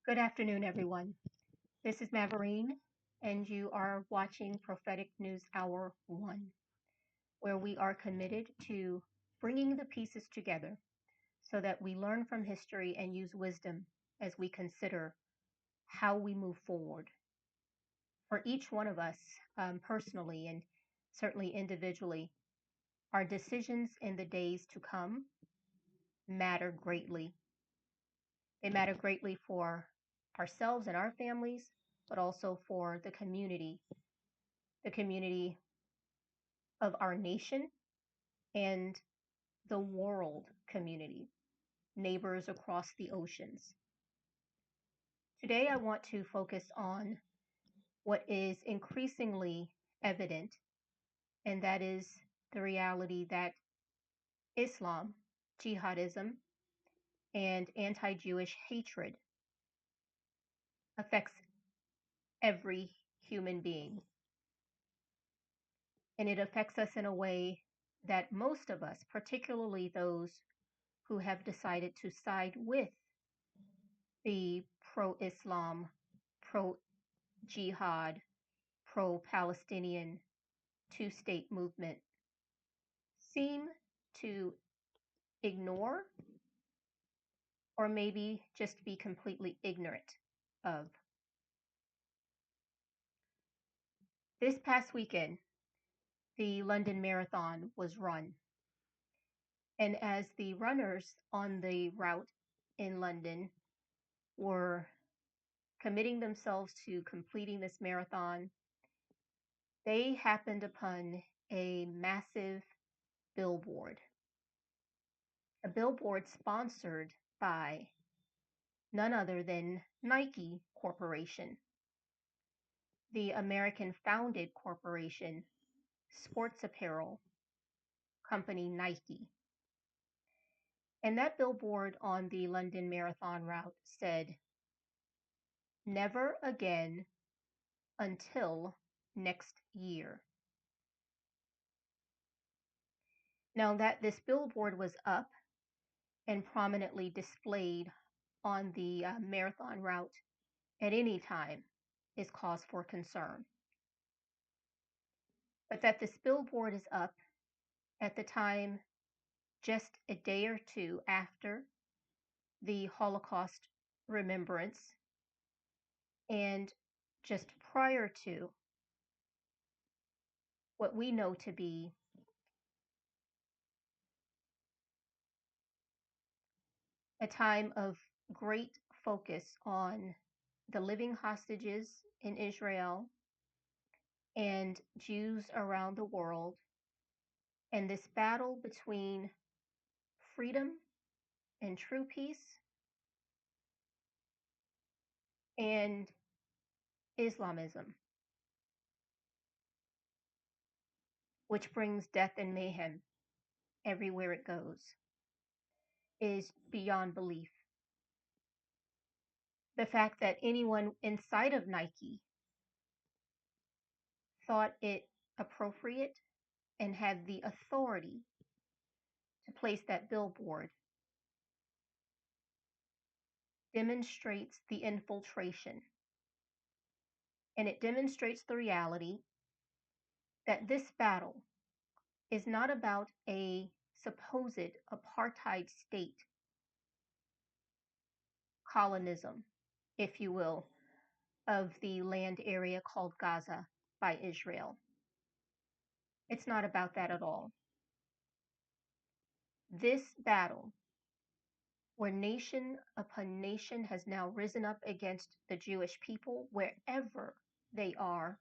Good afternoon, everyone. This is Maverine, and you are watching Prophetic News Hour 1, where we are committed to bringing the pieces together so that we learn from history and use wisdom as we consider how we move forward. For each one of us, personally and certainly individually, our decisions in the days to come matter greatly. They matter greatly for ourselves and our families, but also for the community of our nation and the world community, neighbors across the oceans. Today, I want to focus on what is increasingly evident, and that is the reality that Islam, jihadism, and anti Jewish hatred affects every human being. And it affects us in a way that most of us, particularly those who have decided to side with the pro Islam, pro jihad, pro Palestinian two state movement, seem to ignore or maybe just be completely ignorant of. This past weekend, the London Marathon was run. And as the runners on the route in London were committing themselves to completing this marathon, they happened upon a massive billboard, a billboard sponsored by none other than Nike Corporation, the American founded corporation, sports apparel company Nike. And that billboard on the London Marathon route said, "Never again until next year." Now, that this billboard was up and prominently displayed on the marathon route at any time is cause for concern. But that this billboard is up at the time, just a day or two after the Holocaust remembrance and just prior to what we know to be a time of great focus on the living hostages in Israel and Jews around the world, and this battle between freedom and true peace and Islamism, which brings death and mayhem everywhere it goes, is beyond belief. The fact that anyone inside of Nike thought it appropriate and had the authority to place that billboard demonstrates the infiltration. And it demonstrates the reality that this battle is not about a supposed apartheid state colonism, if you will, of the land area called Gaza by Israel. It's not about that at all. This battle, where nation upon nation has now risen up against the Jewish people wherever they are,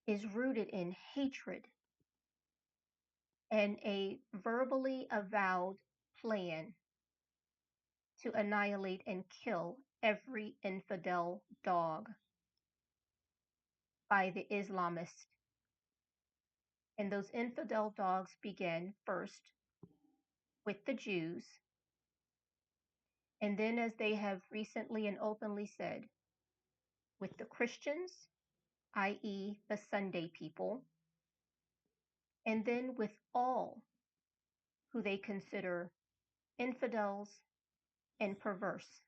is rooted in hatred and a verbally avowed plan to annihilate and kill every infidel dog by the Islamists. And those infidel dogs began first with the Jews, and then, as they have recently and openly said, with the Christians, i.e., the Sunday people, and then with all who they consider infidels and perverse.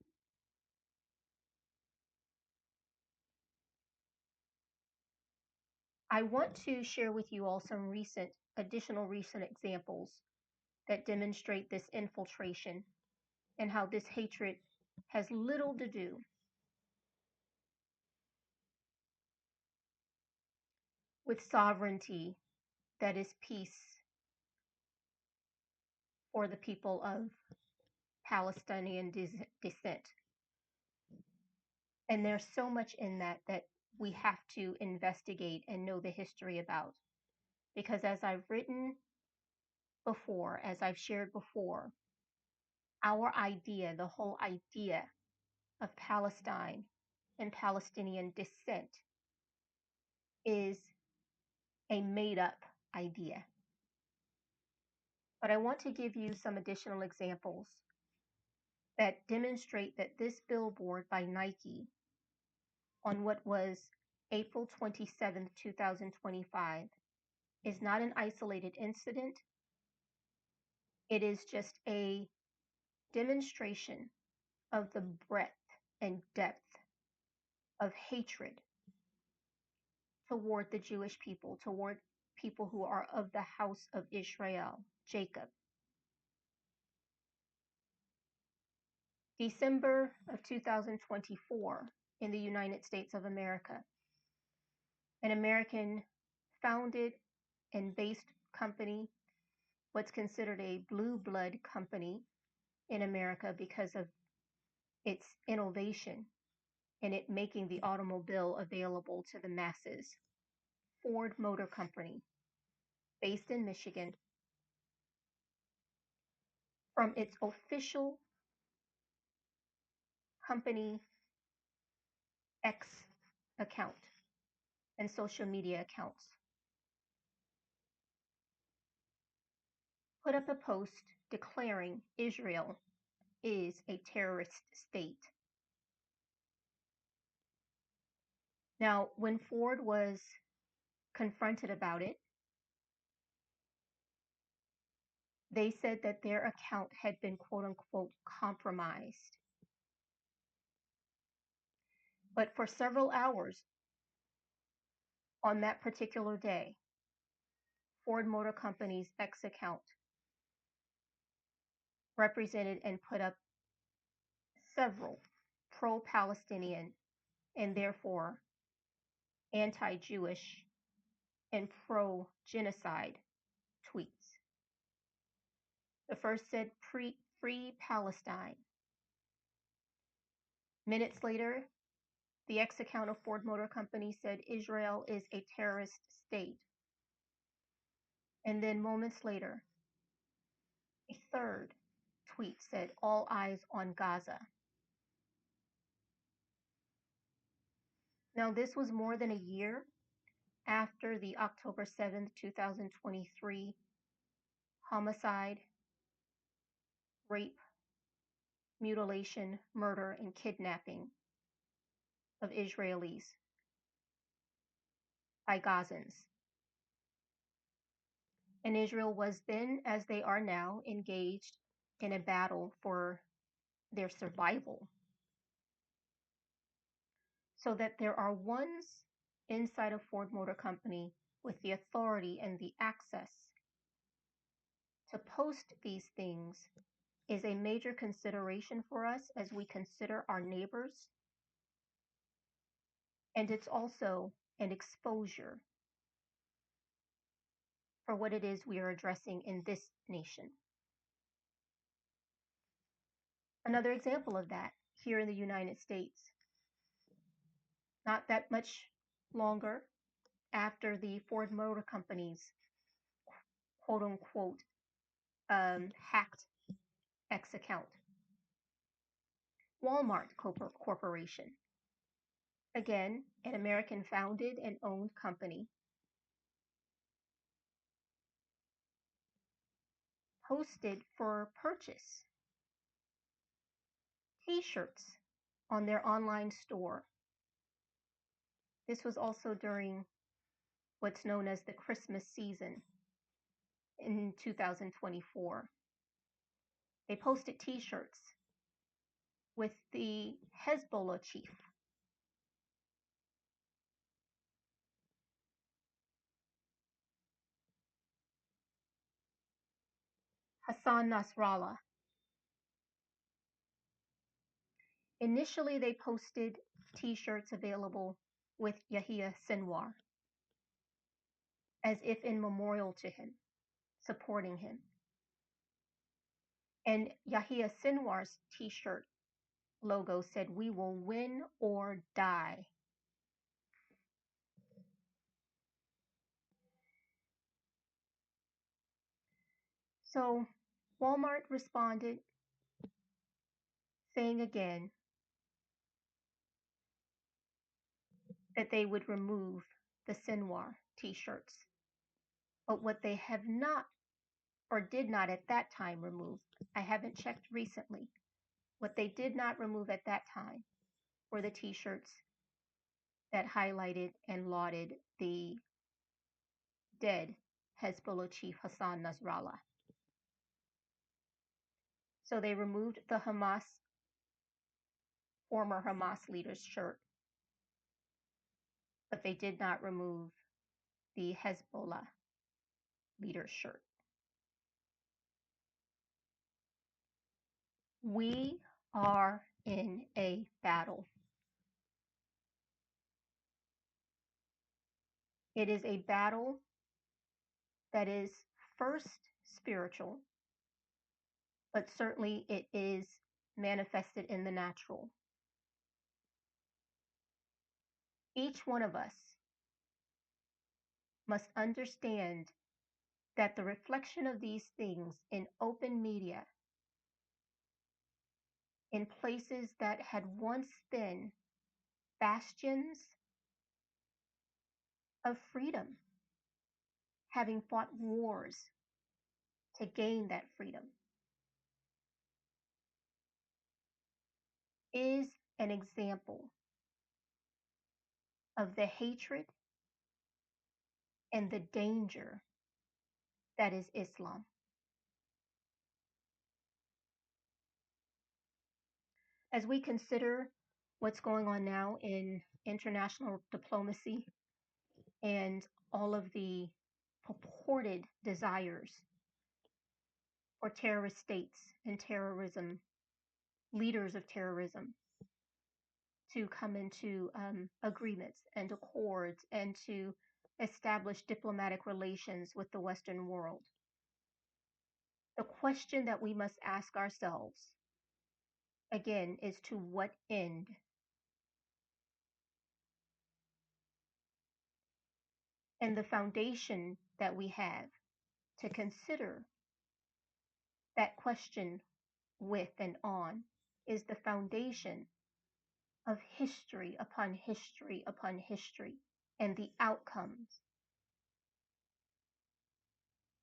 I want to share with you all some additional recent examples that demonstrate this infiltration and how this hatred has little to do with sovereignty that is peace for the people of Palestinian descent. And there's so much in that we have to investigate and know the history about. Because as I've written before, as I've shared before, our idea, the whole idea of Palestine and Palestinian descent is a made up idea. But I want to give you some additional examples that demonstrate that this billboard by Nike on what was April 27th, 2025, is not an isolated incident. It is just a demonstration of the breadth and depth of hatred toward the Jewish people, toward people who are of the house of Israel, Jacob. December of 2024, in the United States of America, an American founded and based company, what's considered a blue blood company in America because of its innovation and it making the automobile available to the masses. Ford Motor Company, based in Michigan, from its official company X account and social media accounts, put up a post declaring Israel is a terrorist state. Now, when Ford was confronted about it, they said that their account had been quote unquote compromised. But for several hours on that particular day, Ford Motor Company's X account represented and put up several pro Palestinian and therefore anti Jewish and pro genocide tweets. The first said, Free Palestine. Minutes later, the X account of Ford Motor Company said Israel is a terrorist state. And then moments later, a third tweet said, All eyes on Gaza. Now, this was more than a year after the October 7th, 2023 homicide, rape, mutilation, murder, and kidnapping of Israelis by Gazans. And Israel was then, as they are now, engaged in a battle for their survival. So that there are ones inside of Ford Motor Company with the authority and the access to post these things is a major consideration for us as we consider our neighbors. And it's also an exposure for what it is we are addressing in this nation. Another example of that here in the United States, not that much longer after the Ford Motor Company's quote unquote hacked X account, Walmart Corporation, again, an American founded and owned company, posted for purchase t-shirts on their online store. This was also during what's known as the Christmas season in 2024. They posted t-shirts with the Hezbollah chief Hassan Nasrallah. Initially, they posted t-shirts available with Yahya Sinwar, as if in memorial to him, supporting him. And Yahya Sinwar's t-shirt logo said, "We will win or die." So Walmart responded, saying again that they would remove the Sinwar t-shirts. But what they have not, or did not at that time remove, I haven't checked recently, what they did not remove at that time were the t-shirts that highlighted and lauded the dead Hezbollah chief Hassan Nasrallah. So they removed the former Hamas leader's shirt, but they did not remove the Hezbollah leader's shirt. We are in a battle. It is a battle that is first spiritual, but certainly it is manifested in the natural. Each one of us must understand that the reflection of these things in open media, in places that had once been bastions of freedom, having fought wars to gain that freedom, is an example of the hatred and the danger that is Islam. As we consider what's going on now in international diplomacy and all of the purported desires for terrorist states and terrorism, leaders of terrorism, to come into agreements and accords and to establish diplomatic relations with the Western world. The question that we must ask ourselves, again, is to what end? And the foundation that we have to consider that question with and on is the foundation of history upon history upon history and the outcomes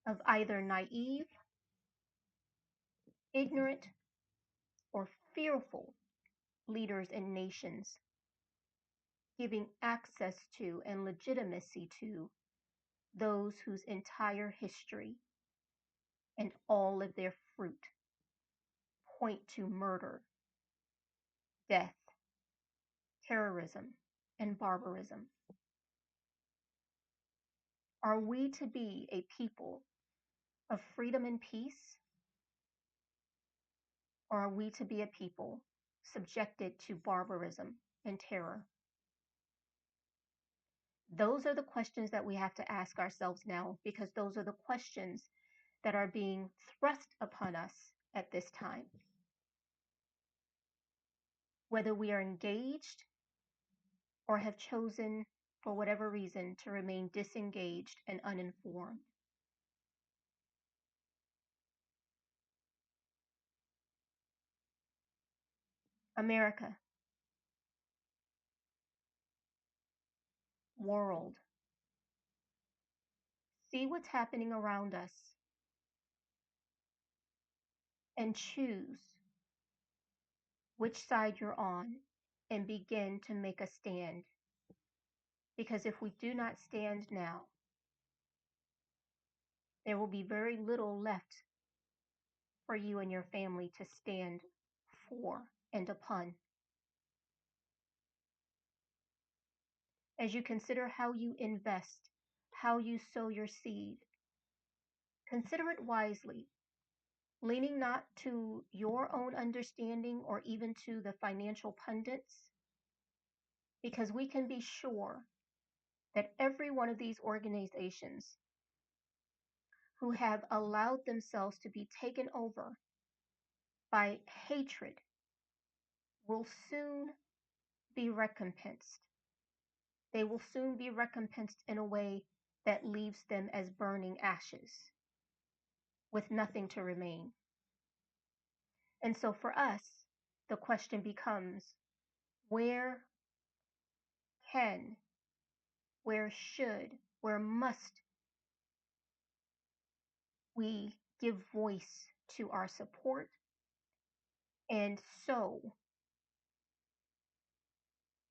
of either naive, ignorant, or fearful leaders and nations giving access to and legitimacy to those whose entire history and all of their fruit point to murder, death, terrorism, and barbarism. Are we to be a people of freedom and peace, or are we to be a people subjected to barbarism and terror? Those are the questions that we have to ask ourselves now, because those are the questions that are being thrust upon us at this time. Whether we are engaged or have chosen, for whatever reason, to remain disengaged and uninformed. America, world, see what's happening around us and choose which side you're on and begin to make a stand. Because if we do not stand now, there will be very little left for you and your family to stand for and upon. As you consider how you invest, how you sow your seed, consider it wisely, leaning not to your own understanding or even to the financial pundits, because we can be sure that every one of these organizations who have allowed themselves to be taken over by hatred will soon be recompensed. They will soon be recompensed in a way that leaves them as burning ashes with nothing to remain. And so for us, the question becomes, where can, where should, where must we give voice to our support and sow?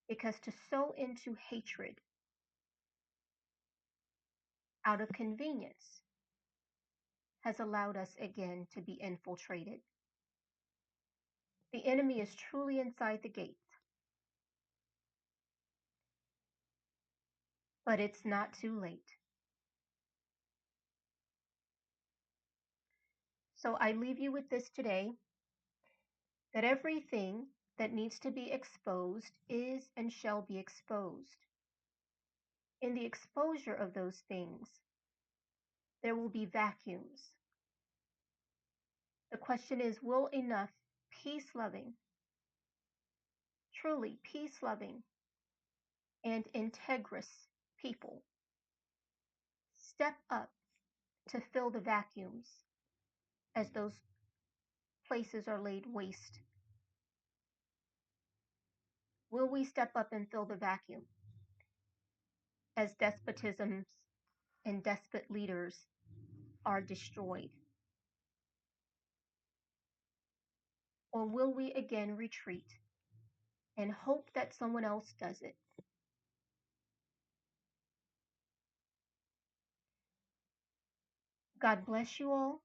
Because to sow into hatred out of convenience has allowed us again to be infiltrated. The enemy is truly inside the gate, but it's not too late. So I leave you with this today, that everything that needs to be exposed is and shall be exposed. In the exposure of those things, there will be vacuums. The question is, will enough peace-loving, truly peace-loving, and integrous people step up to fill the vacuums as those places are laid waste? Will we step up and fill the vacuum as despotisms and despot leaders are destroyed? Or will we again retreat and hope that someone else does it? God bless you all.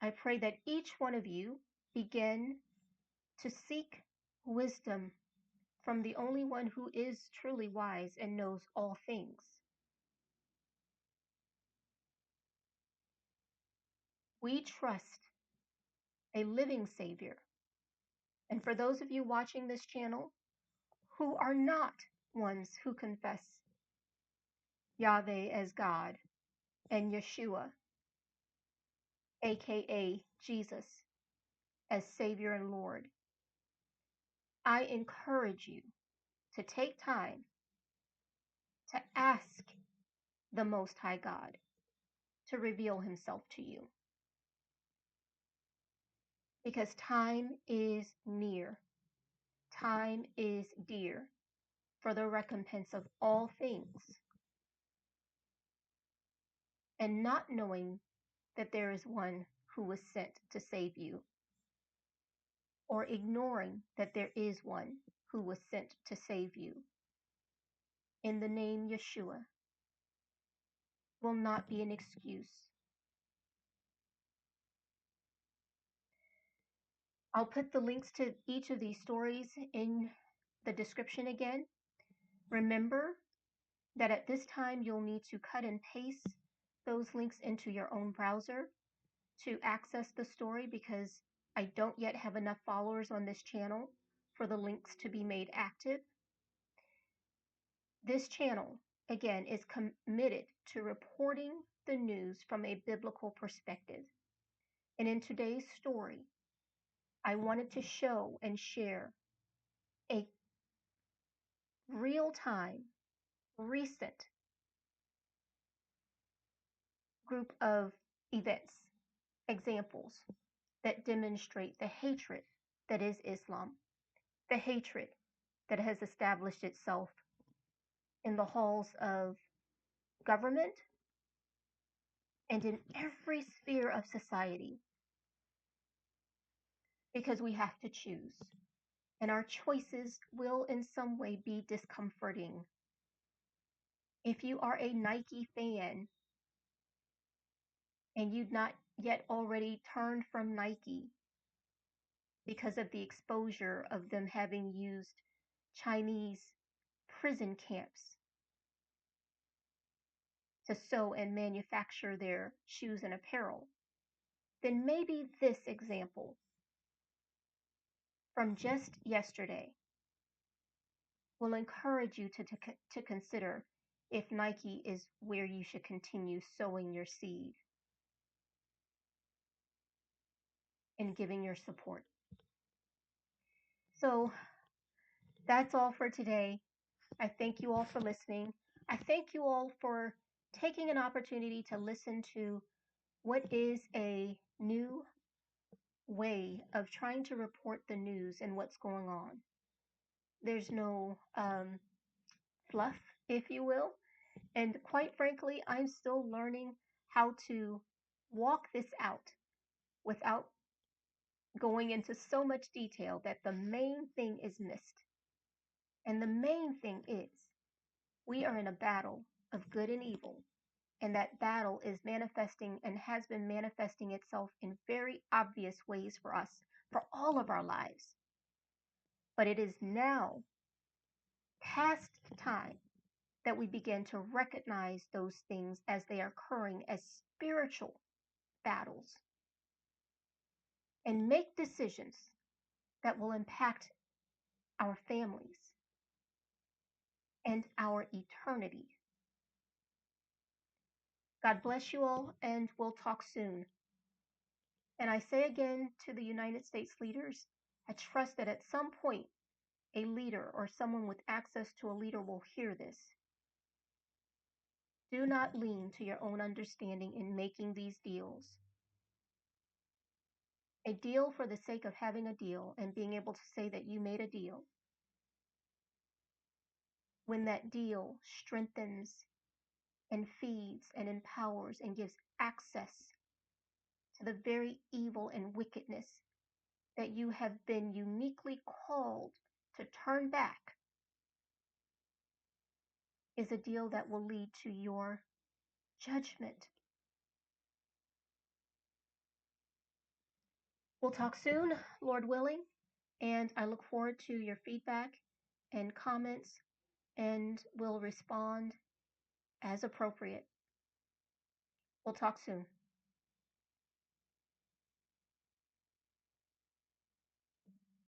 I pray that each one of you begin to seek wisdom from the only one who is truly wise and knows all things. We trust a living Savior. And for those of you watching this channel who are not ones who confess Yahweh as God and Yeshua, aka Jesus, as Savior and Lord, I encourage you to take time to ask the Most High God to reveal himself to you. Because time is near, time is dear for the recompense of all things. And not knowing that there is one who was sent to save you, or ignoring that there is one who was sent to save you, in the name Yeshua, will not be an excuse. I'll put the links to each of these stories in the description again. Remember that at this time you'll need to cut and paste those links into your own browser to access the story, because I don't yet have enough followers on this channel for the links to be made active. This channel, again, is committed to reporting the news from a biblical perspective. And in today's story, I wanted to show and share a real-time, recent group of events, examples that demonstrate the hatred that is Islam, the hatred that has established itself in the halls of government and in every sphere of society, because we have to choose. And our choices will in some way be discomforting. If you are a Nike fan and you've not yet already turned from Nike because of the exposure of them having used Chinese prison camps to sew and manufacture their shoes and apparel, then maybe this example from just yesterday will encourage you to consider if Nike is where you should continue sowing your seed and giving your support. So that's all for today. I thank you all for listening. I thank you all for taking an opportunity to listen to what is a new way of trying to report the news and what's going on. There's no fluff, if you will. And quite frankly, I'm still learning how to walk this out without going into so much detail that the main thing is missed. And the main thing is we are in a battle of good and evil. And that battle is manifesting and has been manifesting itself in very obvious ways for us for all of our lives. But it is now past time that we begin to recognize those things as they are occurring as spiritual battles and make decisions that will impact our families and our eternity. God bless you all, and we'll talk soon. And I say again to the United States leaders, I trust that at some point a leader or someone with access to a leader will hear this. Do not lean to your own understanding in making these deals. A deal for the sake of having a deal and being able to say that you made a deal, when that deal strengthens and feeds and empowers and gives access to the very evil and wickedness that you have been uniquely called to turn back, is a deal that will lead to your judgment. We'll talk soon, Lord willing, and I look forward to your feedback and comments, and we'll respond as appropriate. We'll talk soon.